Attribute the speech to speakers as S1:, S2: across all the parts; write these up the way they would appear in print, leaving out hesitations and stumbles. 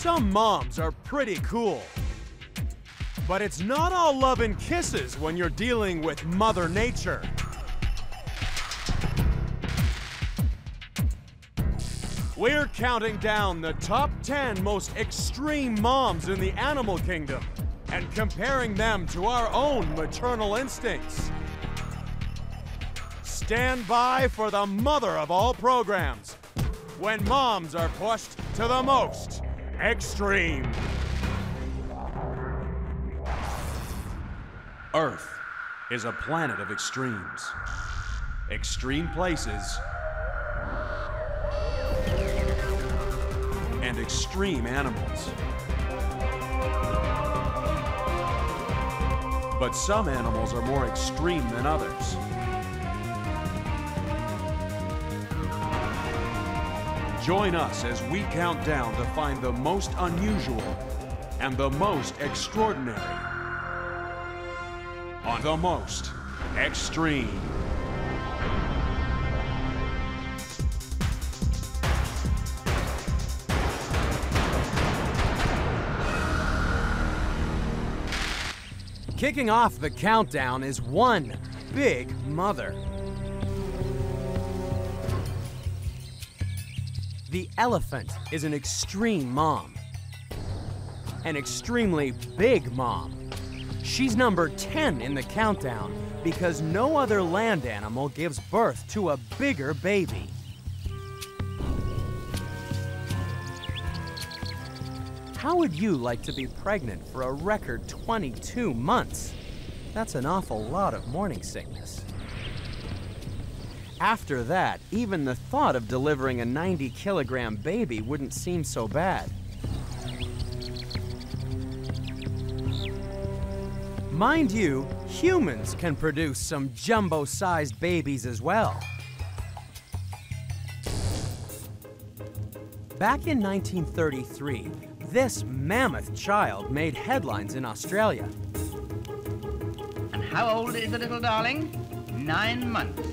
S1: Some moms are pretty cool. But it's not all love and kisses when you're dealing with Mother Nature. We're counting down the top 10 most extreme moms in the animal kingdom and comparing them to our own maternal instincts. Stand by for the mother of all programs, when moms are pushed to the most extreme. Earth is a planet of extremes. Extreme places and extreme animals. But some animals are more extreme than others. Join us as we count down to find the most unusual and the most extraordinary on the most extreme. Kicking off the countdown is one big mother. The elephant is an extreme mom. An extremely big mom. She's number 10 in the countdown because no other land animal gives birth to a bigger baby. How would you like to be pregnant for a record 22 months? That's an awful lot of morning sickness. After that, even the thought of delivering a 90-kilogram baby wouldn't seem so bad. Mind you, humans can produce some jumbo-sized babies as well. Back in 1933, this mammoth child made headlines in Australia.
S2: And how old is the little darling? 9 months.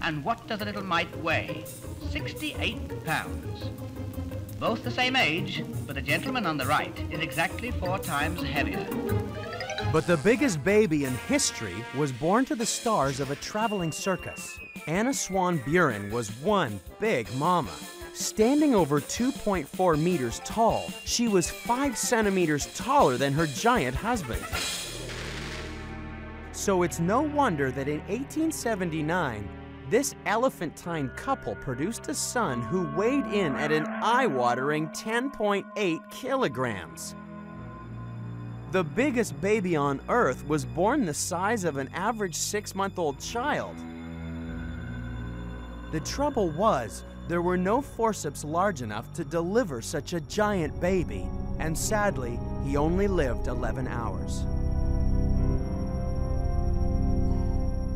S2: And what does the little mite weigh? 68 pounds. Both the same age, but the gentleman on the right is exactly 4 times heavier.
S1: But the biggest baby in history was born to the stars of a traveling circus. Anna Swan Buren was one big mama. Standing over 2.4 meters tall, she was 5 centimeters taller than her giant husband. So it's no wonder that in 1879, this elephantine couple produced a son who weighed in at an eye-watering 10.8 kilograms. The biggest baby on Earth was born the size of an average 6-month-old child. The trouble was, there were no forceps large enough to deliver such a giant baby, and sadly, he only lived 11 hours.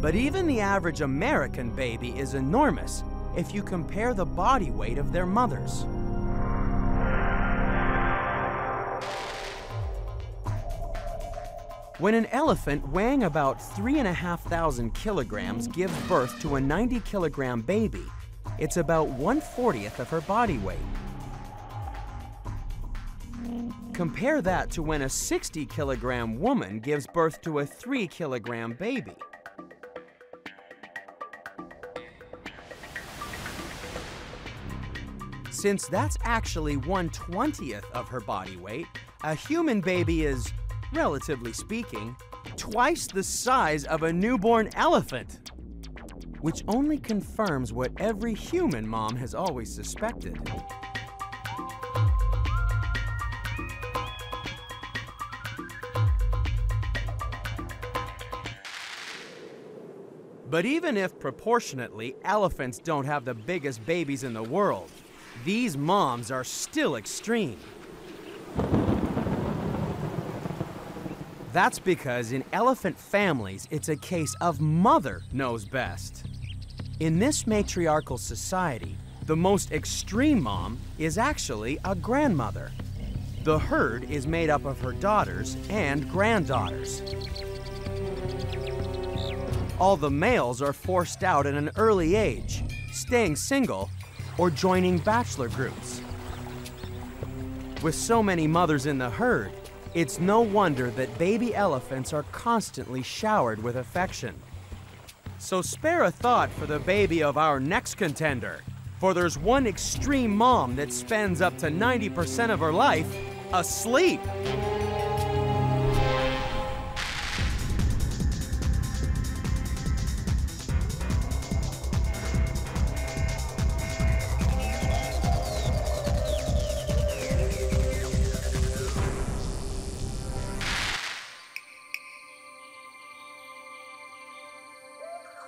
S1: But even the average American baby is enormous if you compare the body weight of their mothers. When an elephant weighing about 3,500 kilograms gives birth to a 90-kilogram baby, it's about 1/40th of her body weight. Compare that to when a 60-kilogram woman gives birth to a 3-kilogram baby. Since that's actually 1/20th of her body weight, a human baby is, relatively speaking, twice the size of a newborn elephant, which only confirms what every human mom has always suspected. But even if proportionately elephants don't have the biggest babies in the world, these moms are still extreme. That's because in elephant families, it's a case of mother knows best. In this matriarchal society, the most extreme mom is actually a grandmother. The herd is made up of her daughters and granddaughters. All the males are forced out at an early age, staying single or joining bachelor groups. With so many mothers in the herd, it's no wonder that baby elephants are constantly showered with affection. So spare a thought for the baby of our next contender, for there's one extreme mom that spends up to 90% of her life asleep.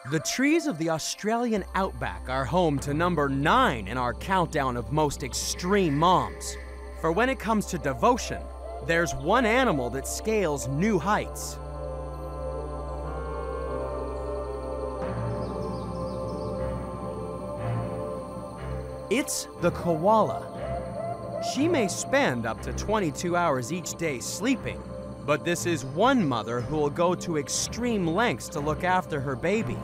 S1: The trees of the Australian outback are home to number 9 in our countdown of most extreme moms. For when it comes to devotion, there's one animal that scales new heights. It's the koala. She may spend up to 22 hours each day sleeping, but this is one mother who will go to extreme lengths to look after her baby.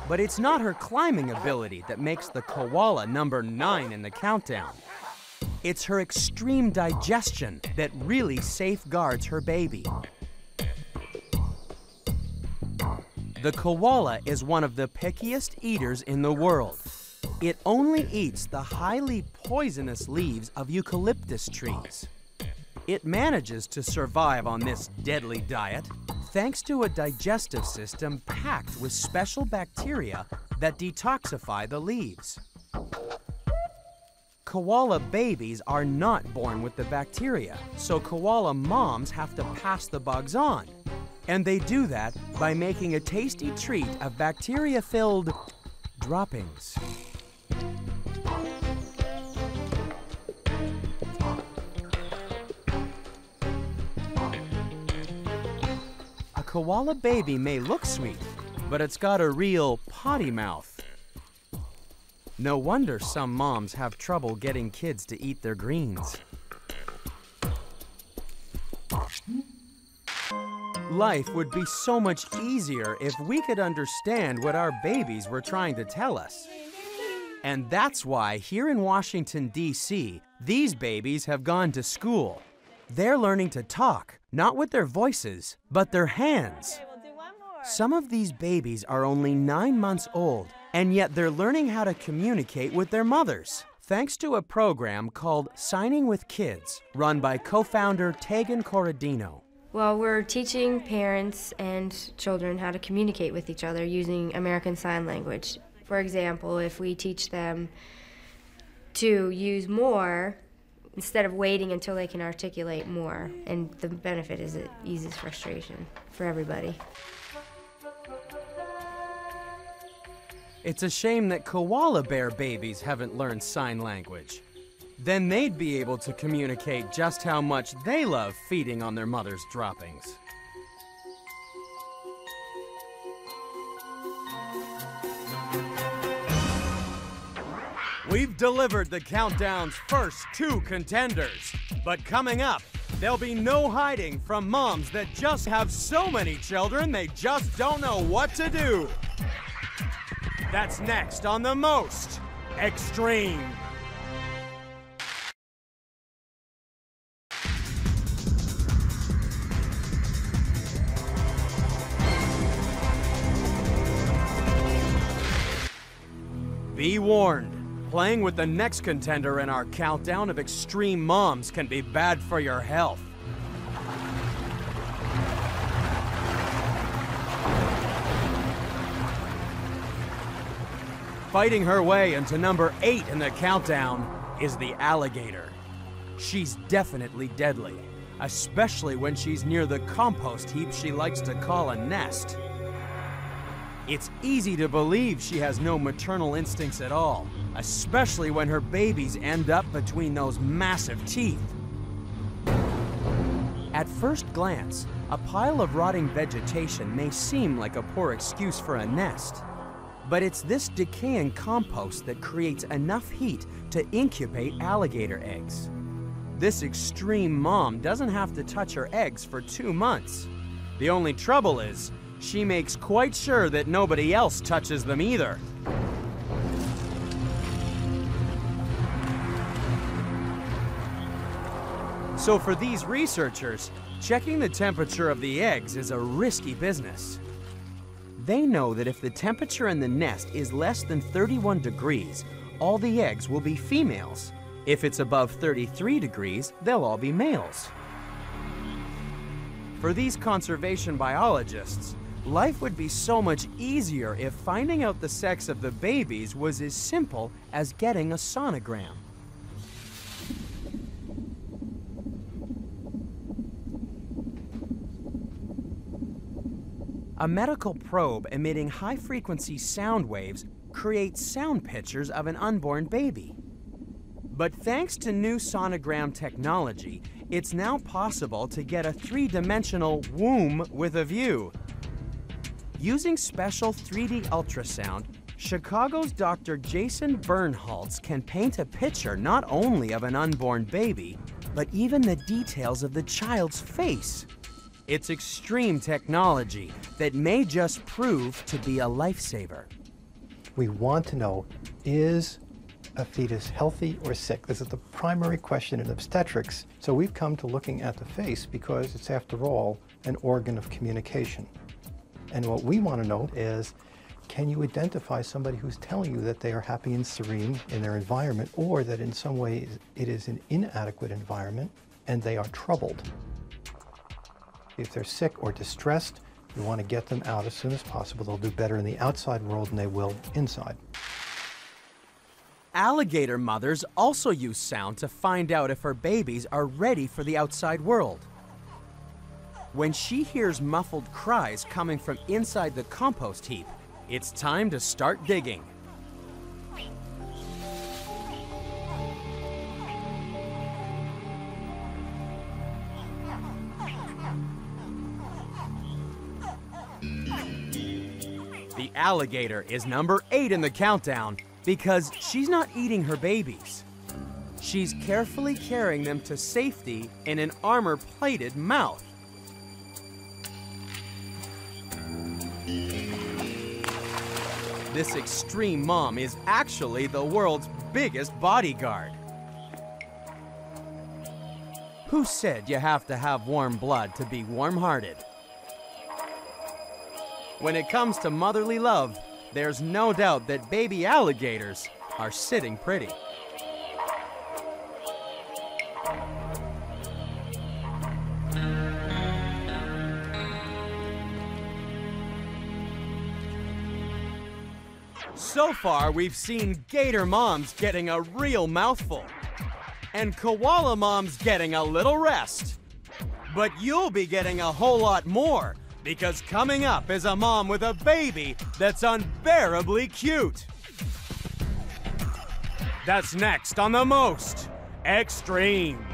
S1: But it's not her climbing ability that makes the koala number 9 in the countdown. It's her extreme digestion that really safeguards her baby. The koala is one of the pickiest eaters in the world. It only eats the highly poisonous leaves of eucalyptus trees. It manages to survive on this deadly diet thanks to a digestive system packed with special bacteria that detoxify the leaves. Koala babies are not born with the bacteria, so koala moms have to pass the bugs on. And they do that by making a tasty treat of bacteria-filled droppings. A koala baby may look sweet, but it's got a real potty mouth. No wonder some moms have trouble getting kids to eat their greens. Life would be so much easier if we could understand what our babies were trying to tell us. And that's why here in Washington, D.C., these babies have gone to school. They're learning to talk, not with their voices, but their hands. Some of these babies are only 9 months old, and yet they're learning how to communicate with their mothers, thanks to a program called Signing with Kids, run by co-founder Tegan Corradino.
S3: Well, we're teaching parents and children how to communicate with each other using American Sign Language. For example, if we teach them to use more instead of waiting until they can articulate more, and the benefit is it eases frustration for everybody.
S1: It's a shame that koala bear babies haven't learned sign language. Then they'd be able to communicate just how much they love feeding on their mother's droppings. We've delivered the countdown's first 2 contenders. But coming up, there'll be no hiding from moms that just have so many children they just don't know what to do. That's next on The Most Extreme. Be warned, playing with the next contender in our countdown of extreme moms can be bad for your health. Fighting her way into number 8 in the countdown is the alligator. She's definitely deadly, especially when she's near the compost heap she likes to call a nest. It's easy to believe she has no maternal instincts at all, especially when her babies end up between those massive teeth. At first glance, a pile of rotting vegetation may seem like a poor excuse for a nest. But it's this decaying compost that creates enough heat to incubate alligator eggs. This extreme mom doesn't have to touch her eggs for 2 months. The only trouble is, she makes quite sure that nobody else touches them either. So for these researchers, checking the temperature of the eggs is a risky business. They know that if the temperature in the nest is less than 31 degrees, all the eggs will be females. If it's above 33 degrees, they'll all be males. For these conservation biologists, life would be so much easier if finding out the sex of the babies was as simple as getting a sonogram. A medical probe emitting high-frequency sound waves creates sound pictures of an unborn baby. But thanks to new sonogram technology, it's now possible to get a three-dimensional womb with a view. Using special 3D ultrasound, Chicago's Dr. Jason Bernholtz can paint a picture not only of an unborn baby, but even the details of the child's face. It's extreme technology that may just prove to be a lifesaver.
S4: We want to know, is a fetus healthy or sick? This is the primary question in obstetrics. So we've come to looking at the face because it's, after all, an organ of communication. And what we want to know is, can you identify somebody who's telling you that they are happy and serene in their environment, or that in some ways it is an inadequate environment and they are troubled? If they're sick or distressed, you want to get them out as soon as possible. They'll do better in the outside world than they will inside.
S1: Alligator mothers also use sound to find out if her babies are ready for the outside world. When she hears muffled cries coming from inside the compost heap, it's time to start digging. The alligator is number 8 in the countdown because she's not eating her babies. She's carefully carrying them to safety in an armor-plated mouth. This extreme mom is actually the world's biggest bodyguard. Who said you have to have warm blood to be warm-hearted? When it comes to motherly love, there's no doubt that baby alligators are sitting pretty. So far, we've seen gator moms getting a real mouthful, and koala moms getting a little rest. But you'll be getting a whole lot more, because coming up is a mom with a baby that's unbearably cute. That's next on The Most Extreme.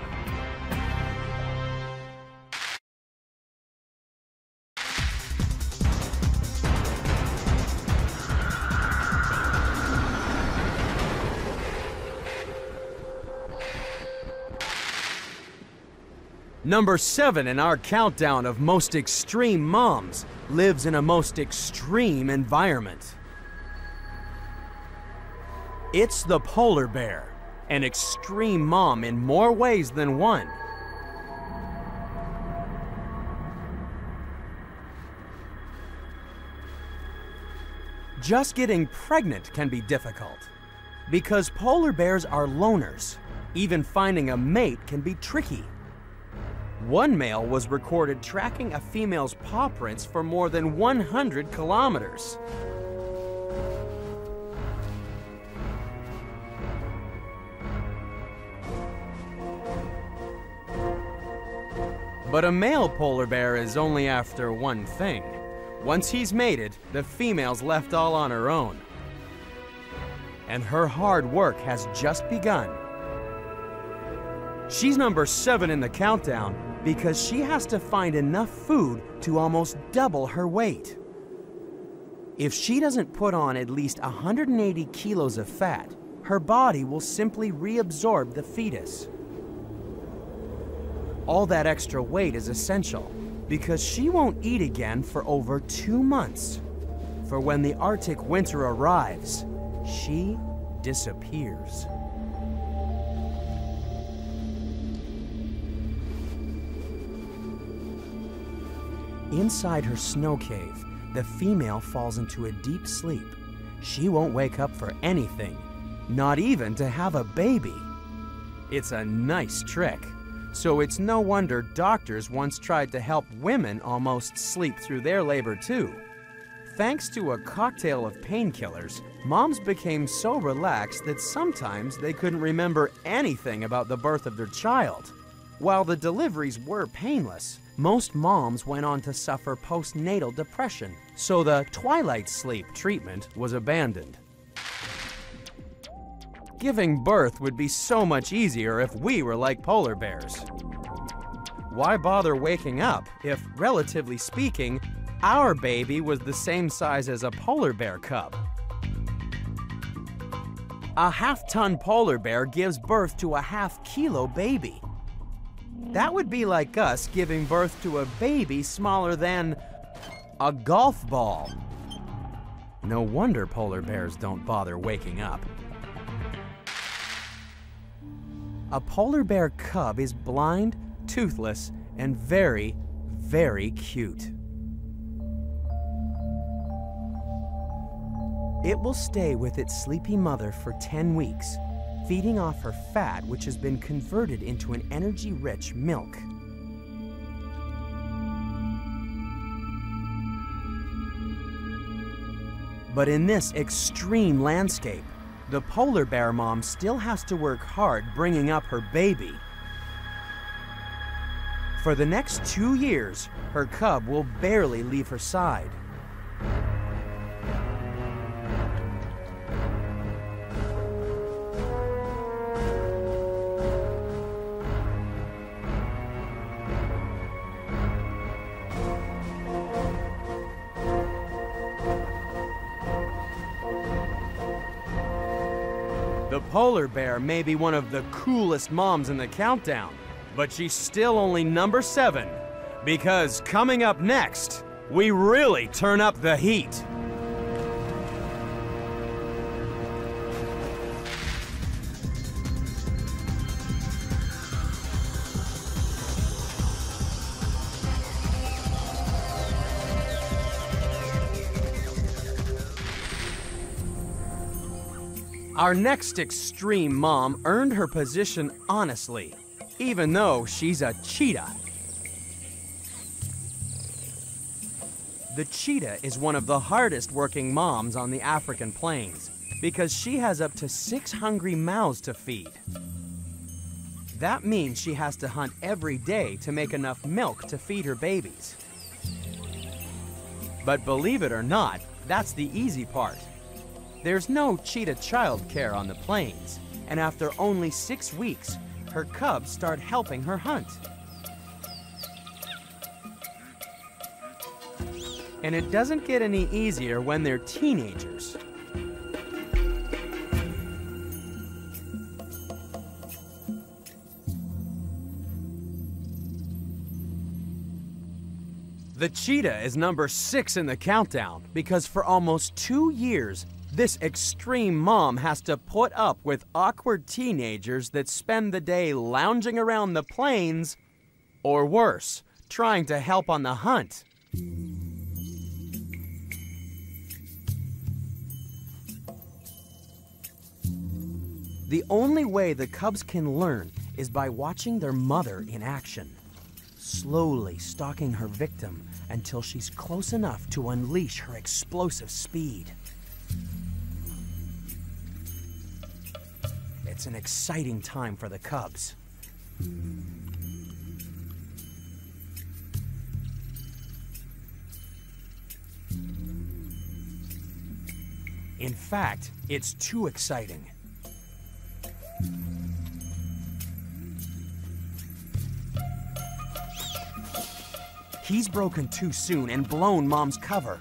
S1: Number 7 in our countdown of most extreme moms lives in a most extreme environment. It's the polar bear, an extreme mom in more ways than one. Just getting pregnant can be difficult because polar bears are loners. Even finding a mate can be tricky. One male was recorded tracking a female's paw prints for more than 100 kilometers. But a male polar bear is only after one thing. Once he's mated, the female's left all on her own. And her hard work has just begun. She's number 7 in the countdown because she has to find enough food to almost double her weight. If she doesn't put on at least 180 kilos of fat, her body will simply reabsorb the fetus. All that extra weight is essential because she won't eat again for over 2 months. For when the Arctic winter arrives, she disappears. Inside her snow cave, the female falls into a deep sleep. She won't wake up for anything, not even to have a baby. It's a nice trick, so it's no wonder doctors once tried to help women almost sleep through their labor too. Thanks to a cocktail of painkillers, moms became so relaxed that sometimes they couldn't remember anything about the birth of their child. While the deliveries were painless, most moms went on to suffer postnatal depression, so the twilight sleep treatment was abandoned. Giving birth would be so much easier if we were like polar bears. Why bother waking up if, relatively speaking, our baby was the same size as a polar bear cub? A half-ton polar bear gives birth to a half-kilo baby. That would be like us giving birth to a baby smaller than a golf ball. No wonder polar bears don't bother waking up. A polar bear cub is blind, toothless, and very, very cute. It will stay with its sleepy mother for 10 weeks, feeding off her fat, which has been converted into an energy-rich milk. But in this extreme landscape, the polar bear mom still has to work hard bringing up her baby. For the next 2 years, her cub will barely leave her side. The polar bear may be one of the coolest moms in the countdown, but she's still only number 7, because coming up next, we really turn up the heat. Our next extreme mom earned her position honestly, even though she's a cheetah. The cheetah is one of the hardest working moms on the African plains because she has up to 6 hungry mouths to feed. That means she has to hunt every day to make enough milk to feed her babies. But believe it or not, that's the easy part. There's no cheetah childcare on the plains, and after only 6 weeks, her cubs start helping her hunt. And it doesn't get any easier when they're teenagers. The cheetah is number 6 in the countdown because for almost 2 years, this extreme mom has to put up with awkward teenagers that spend the day lounging around the plains, or worse, trying to help on the hunt. The only way the cubs can learn is by watching their mother in action, slowly stalking her victim until she's close enough to unleash her explosive speed. It's an exciting time for the cubs. In fact, it's too exciting. He's broken too soon and blown Mom's cover.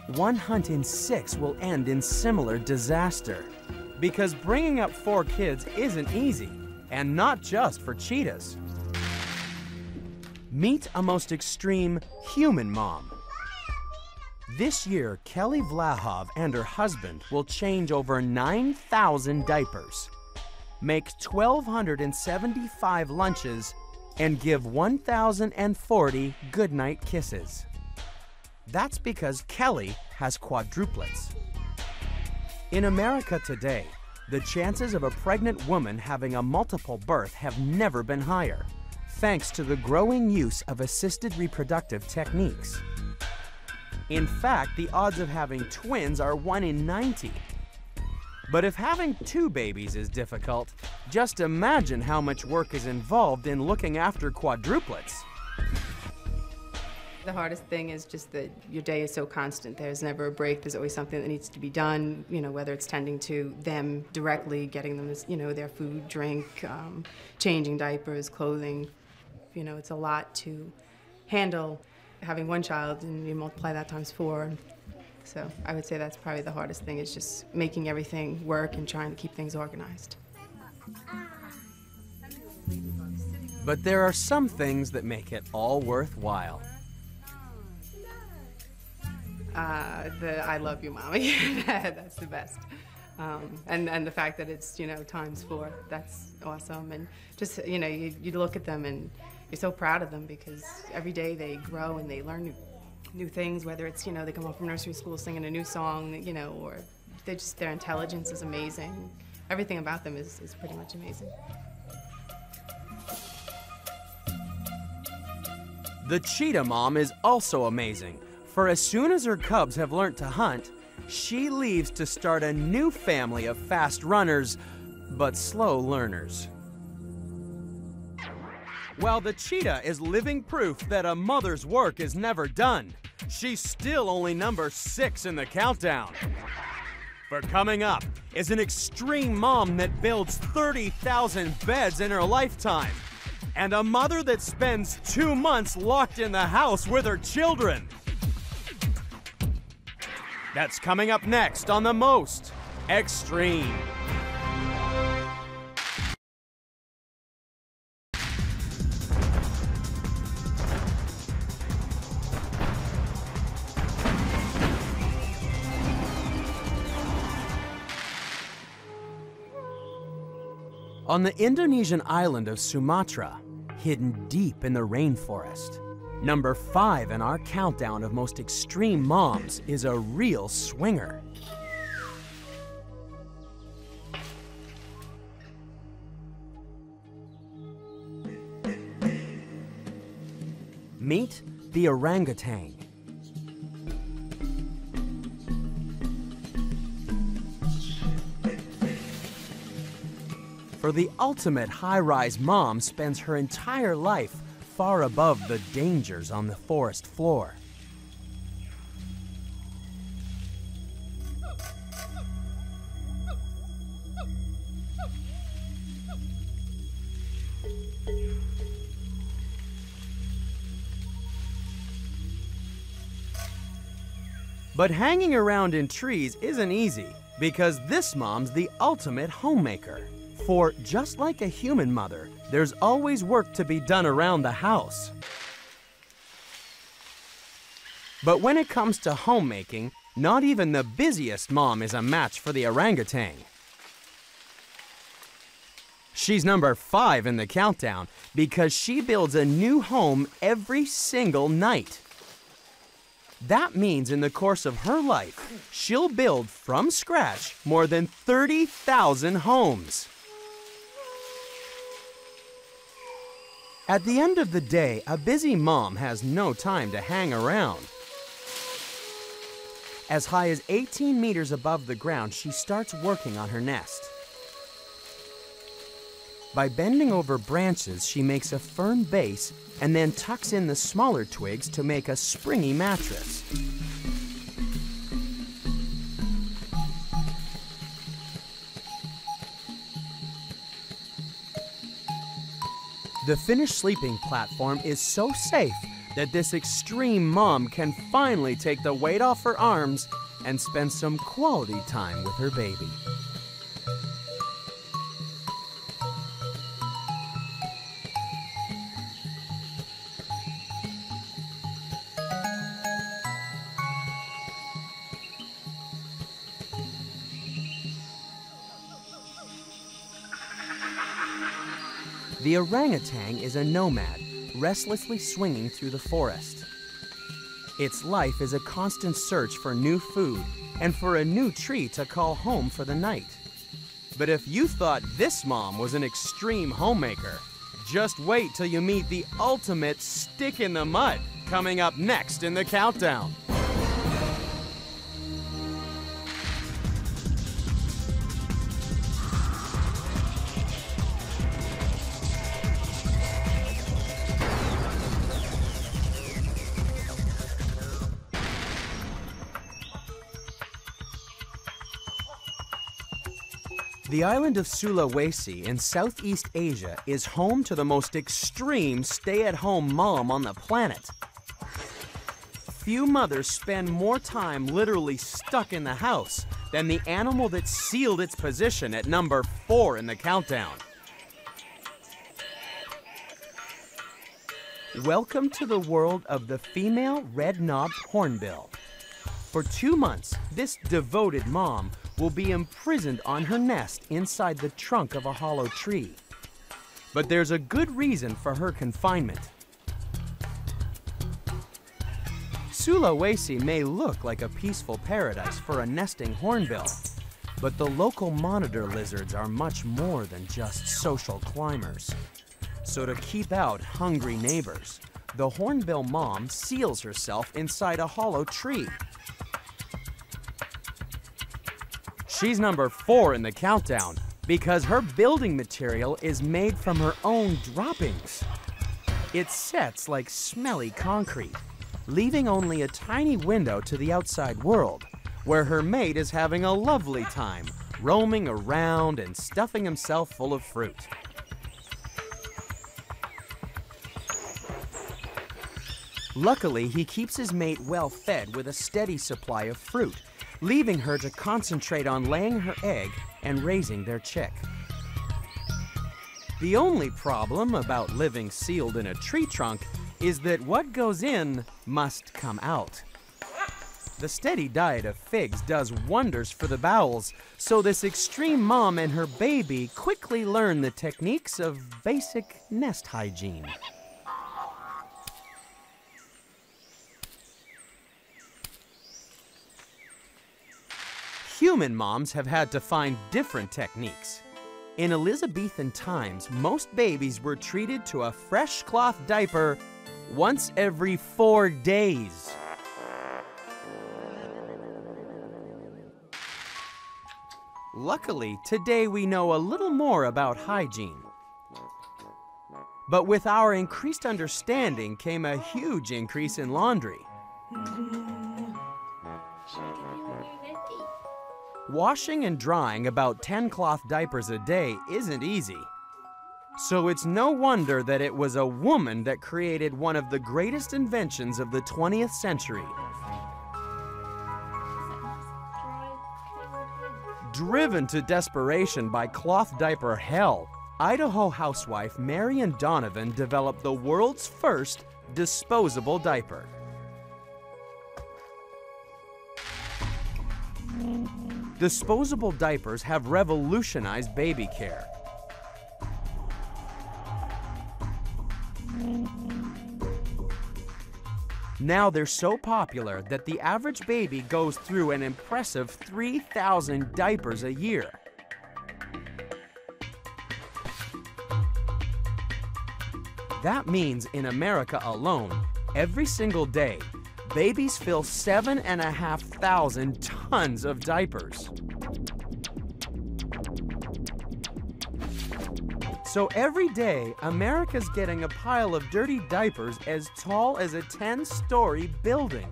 S1: one hunt in 6 will end in similar disaster. Because bringing up 4 kids isn't easy, and not just for cheetahs. Meet a most extreme human mom. This year, Kelly Vlahov and her husband will change over 9,000 diapers, make 1,275 lunches, and give 1,040 goodnight kisses. That's because Kelly has quadruplets. In America today, the chances of a pregnant woman having a multiple birth have never been higher, thanks to the growing use of assisted reproductive techniques. In fact, the odds of having twins are 1 in 90. But if having 2 babies is difficult, just imagine how much work is involved in looking after quadruplets.
S5: The hardest thing is just that your day is so constant. There's never a break. There's always something that needs to be done, you know, whether it's tending to them directly, getting them, you know, their food, drink, changing diapers, clothing. You know, it's a lot to handle. Having 1 child and you multiply that times 4. So I would say that's probably the hardest thing, is just making everything work and trying to keep things organized.
S1: But there are some things that make it all worthwhile.
S5: The I love you, Mommy. That's the best. And the fact that it's, you know, times 4, that's awesome. And just, you know, you look at them and you're so proud of them, because every day they grow and they learn new things, whether it's, you know, they come home from nursery school singing a new song, you know, or their intelligence is amazing. Everything about them is pretty much amazing.
S1: The cheetah mom is also amazing, for as soon as her cubs have learned to hunt, she leaves to start a new family of fast runners, but slow learners. While the cheetah is living proof that a mother's work is never done, she's still only number 6 in the countdown. For coming up is an extreme mom that builds 30,000 beds in her lifetime, and a mother that spends 2 months locked in the house with her children. That's coming up next on The Most Extreme. On the Indonesian island of Sumatra, hidden deep in the rainforest, number 5 in our countdown of most extreme moms is a real swinger. Meet the orangutan. For the ultimate high-rise mom spends her entire life far above the dangers on the forest floor. But hanging around in trees isn't easy, because this mom's the ultimate homemaker. For just like a human mother, there's always work to be done around the house. But when it comes to homemaking, not even the busiest mom is a match for the orangutan. She's number 5 in the countdown because she builds a new home every single night. That means in the course of her life, she'll build from scratch more than 30,000 homes. At the end of the day, a busy mom has no time to hang around. As high as 18 meters above the ground, she starts working on her nest. By bending over branches, she makes a firm base and then tucks in the smaller twigs to make a springy mattress. The finished sleeping platform is so safe that this extreme mom can finally take the weight off her arms and spend some quality time with her baby. The orangutan is a nomad, restlessly swinging through the forest. Its life is a constant search for new food and for a new tree to call home for the night. But if you thought this mom was an extreme homemaker, just wait till you meet the ultimate stick in the mud, coming up next in the countdown. The island of Sulawesi in Southeast Asia is home to the most extreme stay-at-home mom on the planet. Few mothers spend more time literally stuck in the house than the animal that sealed its position at number 4 in the countdown. Welcome to the world of the female red-knobbed hornbill. For 2 months, this devoted mom will be imprisoned on her nest inside the trunk of a hollow tree. But there's a good reason for her confinement. Sulawesi may look like a peaceful paradise for a nesting hornbill, but the local monitor lizards are much more than just social climbers. So to keep out hungry neighbors, the hornbill mom seals herself inside a hollow tree. She's number 4 in the countdown because her building material is made from her own droppings. It sets like smelly concrete, leaving only a tiny window to the outside world, where her mate is having a lovely time, roaming around and stuffing himself full of fruit. Luckily, he keeps his mate well fed with a steady supply of fruit, leaving her to concentrate on laying her egg and raising their chick. The only problem about living sealed in a tree trunk is that what goes in must come out. The steady diet of figs does wonders for the bowels, so this extreme mom and her baby quickly learn the techniques of basic nest hygiene. Human moms have had to find different techniques. In Elizabethan times, most babies were treated to a fresh cloth diaper once every 4 days. Luckily, today we know a little more about hygiene. But with our increased understanding came a huge increase in laundry. Washing and drying about 10 cloth diapers a day isn't easy. So it's no wonder that it was a woman that created one of the greatest inventions of the 20th century. Driven to desperation by cloth diaper hell, Idaho housewife Marian Donovan developed the world's first disposable diaper. Disposable diapers have revolutionized baby care. Now they're so popular that the average baby goes through an impressive 3,000 diapers a year. That means in America alone, every single day, babies fill 7,500 tons of diapers. So every day, America's getting a pile of dirty diapers as tall as a 10-story building.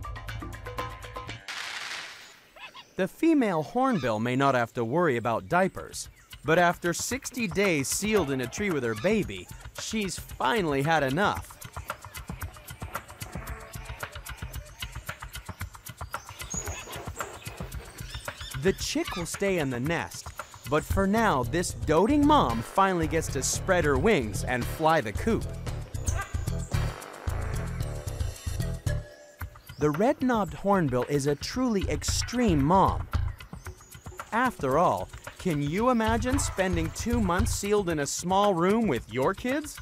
S1: The female hornbill may not have to worry about diapers, but after 60 days sealed in a tree with her baby, she's finally had enough. The chick will stay in the nest, but for now, this doting mom finally gets to spread her wings and fly the coop. The red-knobbed hornbill is a truly extreme mom. After all, can you imagine spending 2 months sealed in a small room with your kids?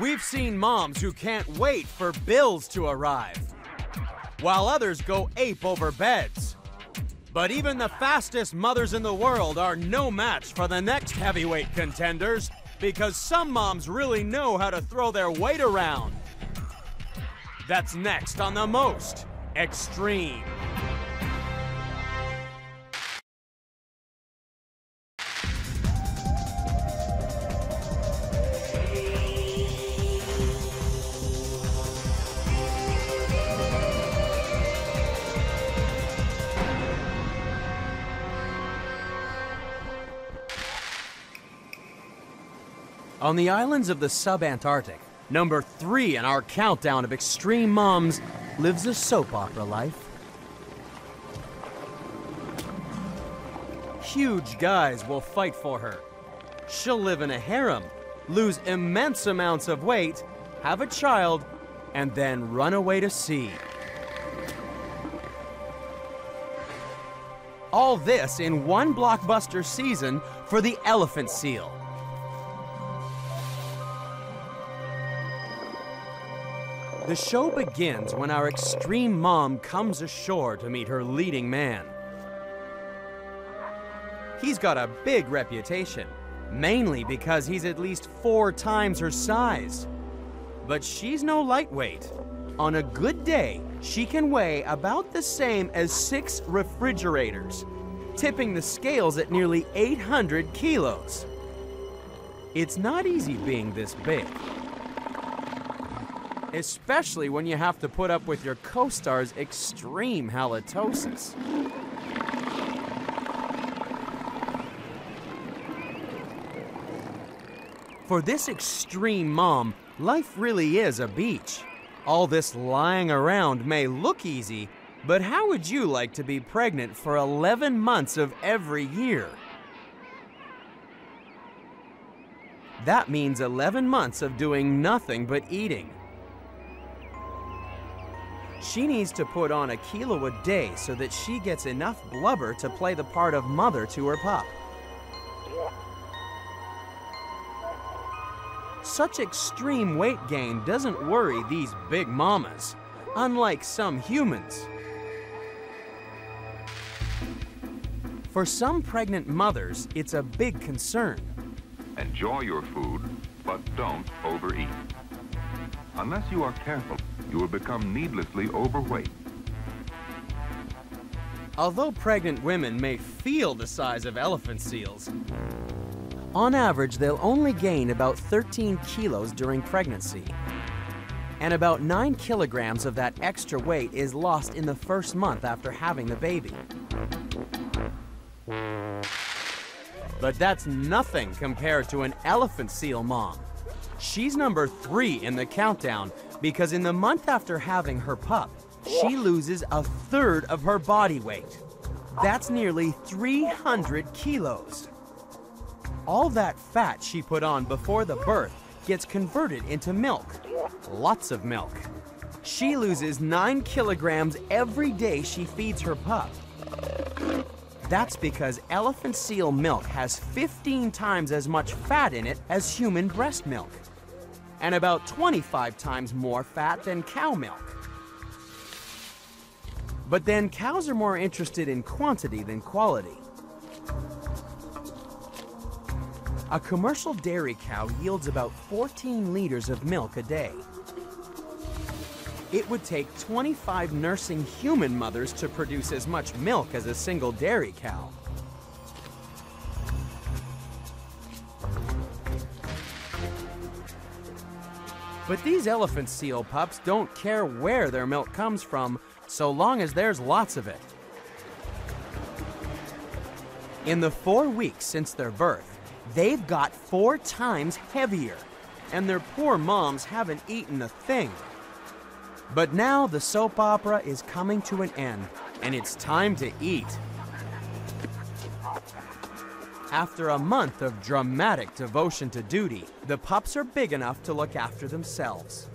S1: We've seen moms who can't wait for bills to arrive, while others go ape over beds. But even the fastest mothers in the world are no match for the next heavyweight contenders, because some moms really know how to throw their weight around. That's next on The Most Extreme. On the islands of the sub-Antarctic, number 3 in our countdown of extreme moms lives a soap opera life. Huge guys will fight for her. She'll live in a harem, lose immense amounts of weight, have a child, and then run away to sea. All this in one blockbuster season for the elephant seal. The show begins when our extreme mom comes ashore to meet her leading man. He's got a big reputation, mainly because he's at least 4 times her size. But she's no lightweight. On a good day, she can weigh about the same as 6 refrigerators, tipping the scales at nearly 800 kilos. It's not easy being this big, especially when you have to put up with your co-star's extreme halitosis. For this extreme mom, life really is a beach. All this lying around may look easy, but how would you like to be pregnant for 11 months of every year? That means 11 months of doing nothing but eating. She needs to put on 1 kilo a day so that she gets enough blubber to play the part of mother to her pup. Such extreme weight gain doesn't worry these big mamas, unlike some humans. For some pregnant mothers, it's a big concern.
S6: Enjoy your food, but don't overeat. Unless you are careful, you will become needlessly overweight.
S1: Although pregnant women may feel the size of elephant seals, on average they'll only gain about 13 kilos during pregnancy. And about 9 kilograms of that extra weight is lost in the first month after having the baby. But that's nothing compared to an elephant seal mom. She's number 3 in the countdown because in the month after having her pup, she loses 1/3 of her body weight. That's nearly 300 kilos. All that fat she put on before the birth gets converted into milk. Lots of milk. She loses 9 kilograms every day she feeds her pup. That's because elephant seal milk has 15 times as much fat in it as human breast milk, and about 25 times more fat than cow milk. But then cows are more interested in quantity than quality. A commercial dairy cow yields about 14 liters of milk a day. It would take 25 nursing human mothers to produce as much milk as a single dairy cow. But these elephant seal pups don't care where their milk comes from, so long as there's lots of it. In the 4 weeks since their birth, they've got 4 times heavier, and their poor moms haven't eaten a thing. But now the soap opera is coming to an end, and it's time to eat. After a month of dramatic devotion to duty, the pups are big enough to look after themselves.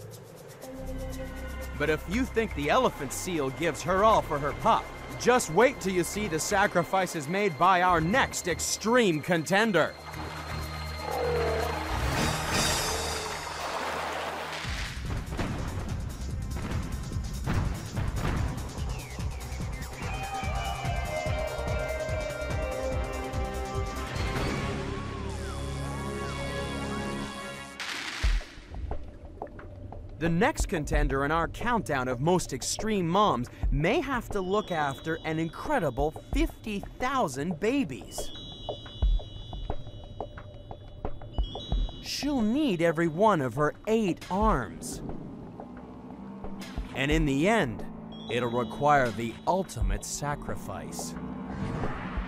S1: But if you think the elephant seal gives her all for her pup, just wait till you see the sacrifices made by our next extreme contender. The next contender in our countdown of most extreme moms may have to look after an incredible 50,000 babies. She'll need every one of her 8 arms. And in the end, it'll require the ultimate sacrifice.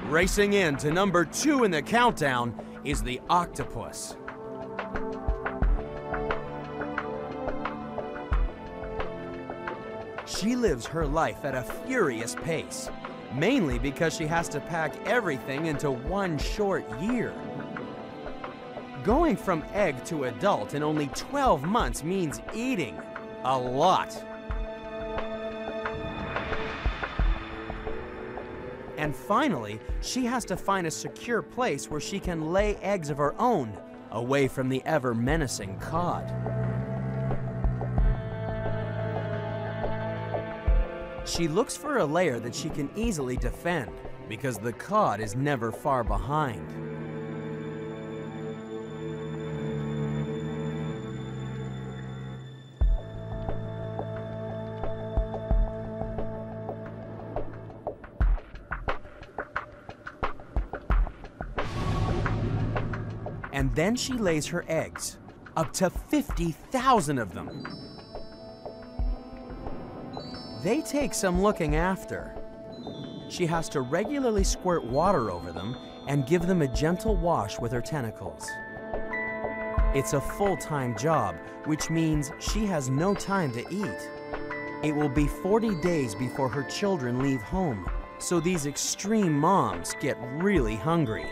S1: Racing in to number 2 in the countdown is the octopus. She lives her life at a furious pace, mainly because she has to pack everything into one short year. Going from egg to adult in only 12 months means eating a lot. And finally, she has to find a secure place where she can lay eggs of her own, away from the ever-menacing cod. She looks for a lair that she can easily defend, because the cod is never far behind. And then she lays her eggs, up to 50,000 of them. They take some looking after. She has to regularly squirt water over them and give them a gentle wash with her tentacles. It's a full-time job, which means she has no time to eat. It will be 40 days before her children leave home, so these extreme moms get really hungry.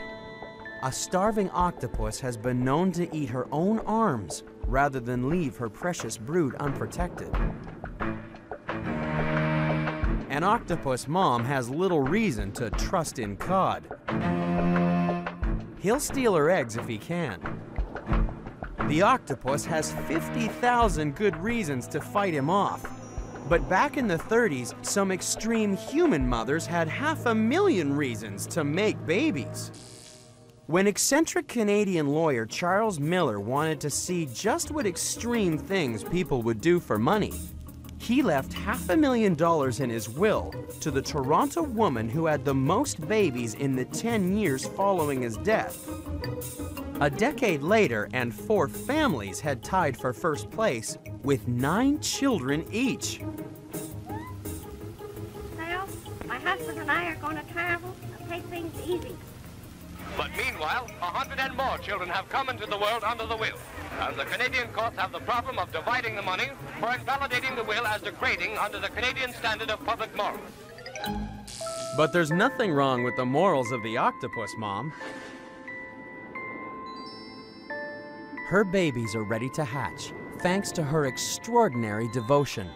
S1: A starving octopus has been known to eat her own arms rather than leave her precious brood unprotected. An octopus mom has little reason to trust in cod. He'll steal her eggs if he can. The octopus has 50,000 good reasons to fight him off. But back in the 30s, some extreme human mothers had 500,000 reasons to make babies. When eccentric Canadian lawyer Charles Miller wanted to see just what extreme things people would do for money, he left $500,000 in his will to the Toronto woman who had the most babies in the 10 years following his death. A decade later, and 4 families had tied for first place with 9 children each.
S7: Well, my husband and I are going to travel and take things easy.
S8: But meanwhile, 100 and more children have come into the world under the will. And the Canadian courts have the problem of dividing the money for invalidating the will as degrading under the Canadian standard of public morals.
S1: But there's nothing wrong with the morals of the octopus mom. Her babies are ready to hatch, thanks to her extraordinary devotion.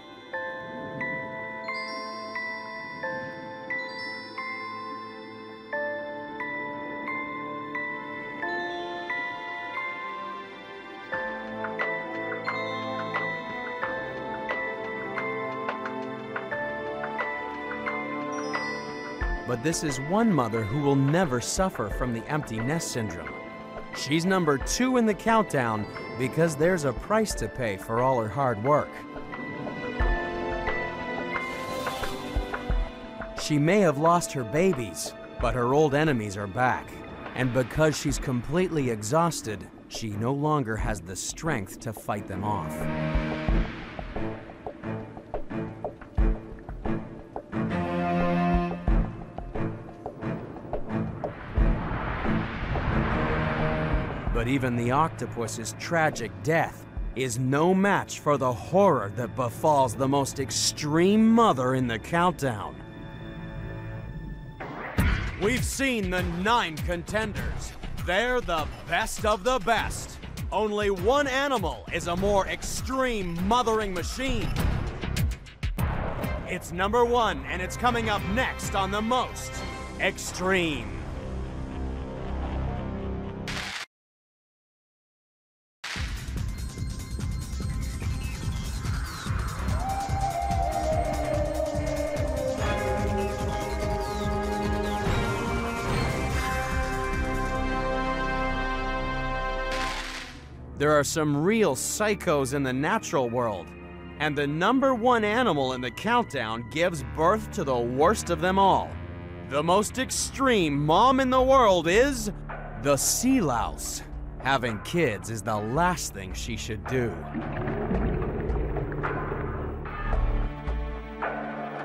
S1: But this is one mother who will never suffer from the empty nest syndrome. She's number 2 in the countdown because there's a price to pay for all her hard work. She may have lost her babies, but her old enemies are back. And because she's completely exhausted, she no longer has the strength to fight them off. But even the octopus's tragic death is no match for the horror that befalls the most extreme mother in the countdown. We've seen the 9 contenders. They're the best of the best. Only one animal is a more extreme mothering machine. It's number 1, and it's coming up next on the most extreme. There are some real psychos in the natural world, and the number 1 animal in the countdown gives birth to the worst of them all. The most extreme mom in the world is the sea louse. Having kids is the last thing she should do.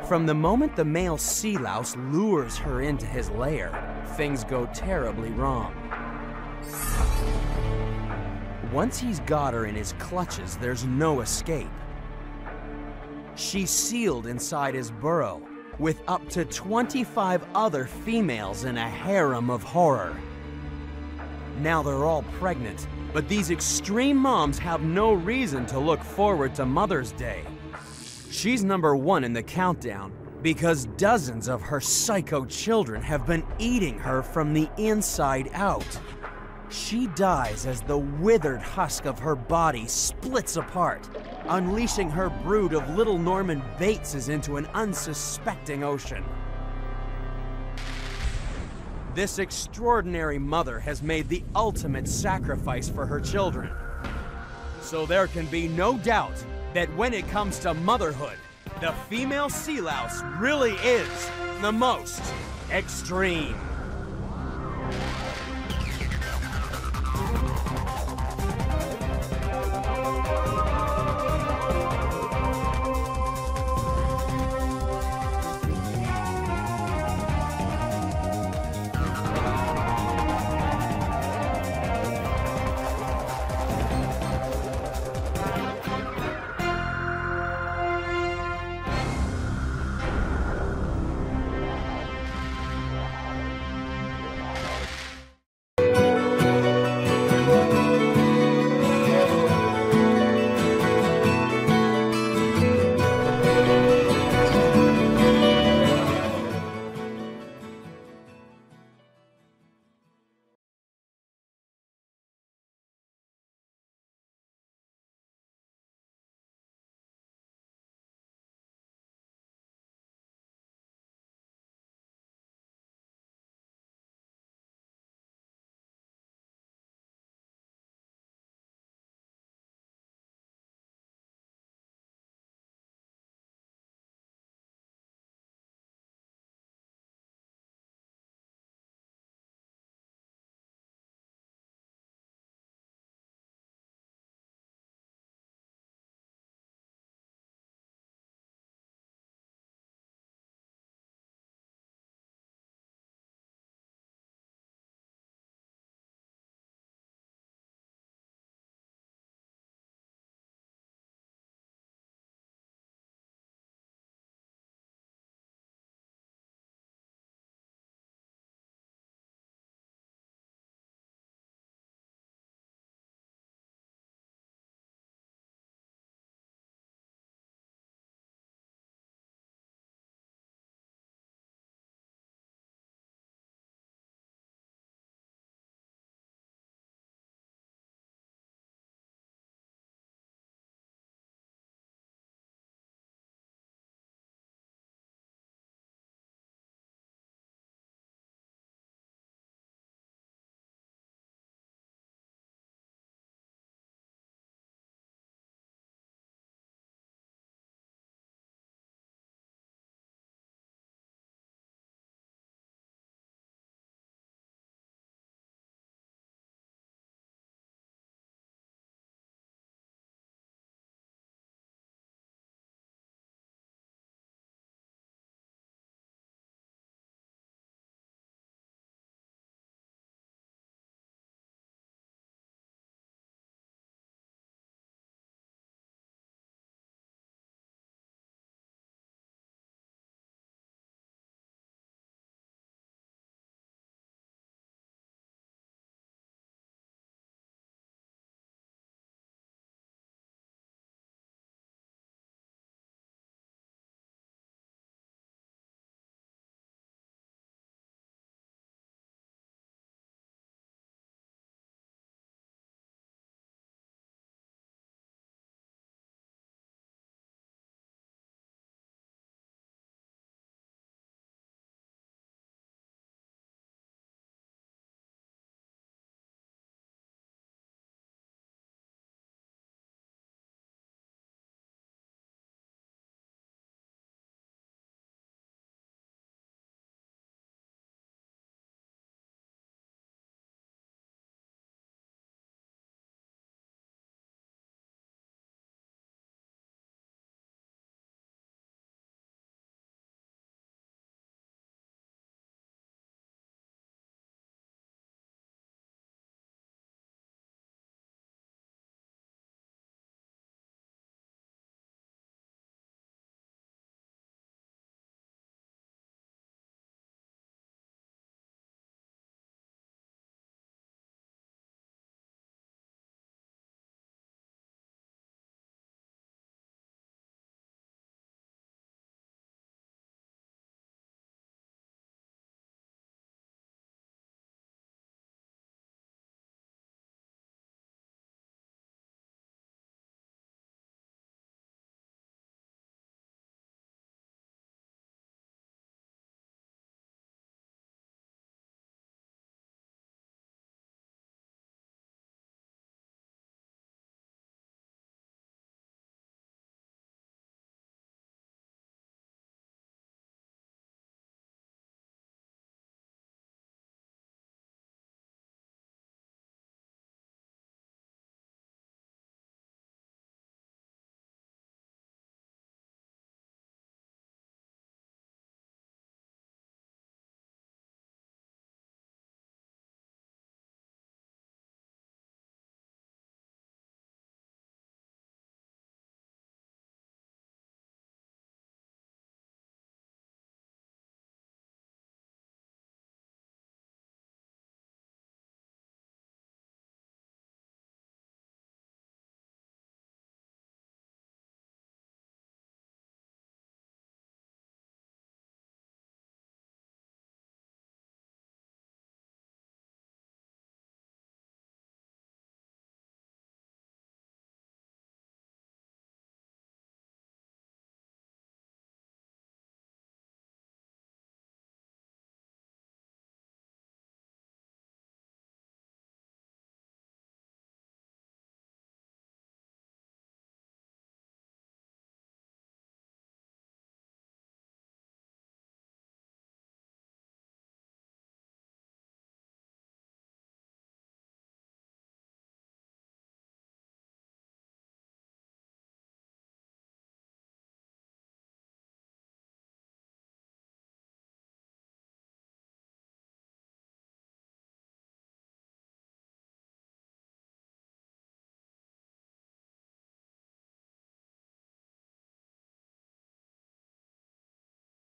S1: From the moment the male sea louse lures her into his lair, things go terribly wrong. Once he's got her in his clutches, there's no escape. She's sealed inside his burrow, with up to 25 other females in a harem of horror. Now they're all pregnant, but these extreme moms have no reason to look forward to Mother's Day. She's number 1 in the countdown because dozens of her psycho children have been eating her from the inside out. She dies as the withered husk of her body splits apart, unleashing her brood of little Norman Bateses into an unsuspecting ocean. This extraordinary mother has made the ultimate sacrifice for her children. So there can be no doubt that when it comes to motherhood, the female sea louse really is the most extreme.